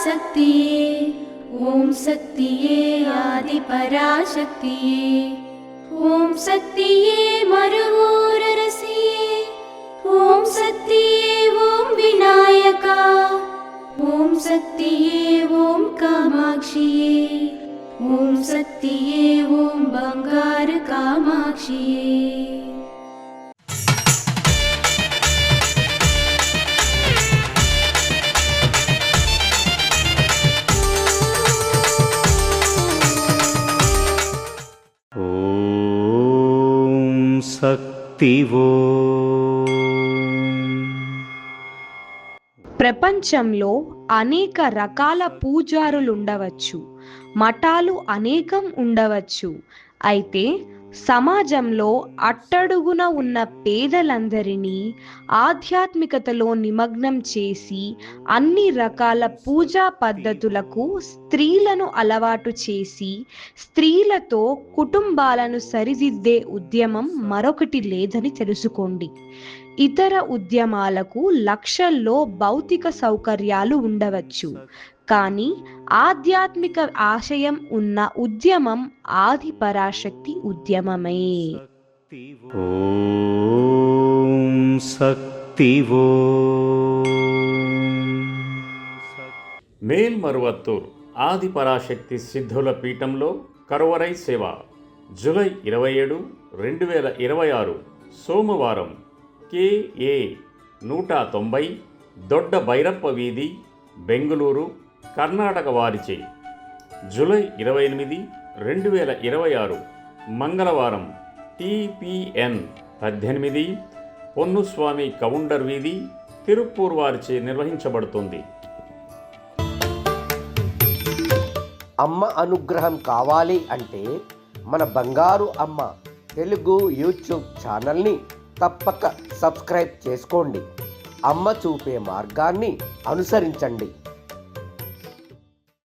पराशक्तिये ॐ शक्तिये आदिपराशक्तिये ॐ शक्तिये मरुवोररसिये ॐ शक्तिये ॐ विनायका ॐ शक्तिये ॐ कामाक्षिये ॐ शक्तिये ॐ बंगार कामाक्षिये। శక్తివో ప్రపంచంలో అనేక రకాల పూజారులుండవచ్చు, మఠాలు అనేకం ఉండవచ్చు. అయితే సమాజంలో అట్టడుగున ఉన్న పేదలందరినీ ఆధ్యాత్మికతలో నిమగ్నం చేసి అన్ని రకాల పూజా పద్ధతులకు స్త్రీలను అలవాటు చేసి స్త్రీలతో కుటుంబాలను సరిదిద్దే ఉద్యమం మరొకటి లేదని తెలుసుకోండి. ఇతర ఉద్యమాలకు లక్షల్లో భౌతిక సౌకర్యాలు ఉండవచ్చు, కానీ ఆధ్యాత్మిక ఆశయం ఉన్న ఉద్యమం ఆది పరాశక్తి ఉద్యమమే. ఓం శక్తివో. మేల్మరువత్తూర్ ఆది పరాశక్తి సిద్ధుల పీఠంలో కరువరై సేవ జూలై 27, 2026 సోమవారం KA 190 దొడ్డ భైరప్ప వీధి, బెంగుళూరు, కర్ణాటక వారిచే. జూలై 28, 2026 మంగళవారం TPN 18 పొన్నుస్వామి కౌండర్ వీధి, తిరుప్పూర్ వారిచే నిర్వహించబడుతుంది. అమ్మ అనుగ్రహం కావాలి అంటే మన బంగారు అమ్మ తెలుగు యూట్యూబ్ ఛానల్ని తప్పక సబ్స్క్రైబ్ చేసుకోండి. అమ్మ చూపే మార్గాన్ని అనుసరించండి.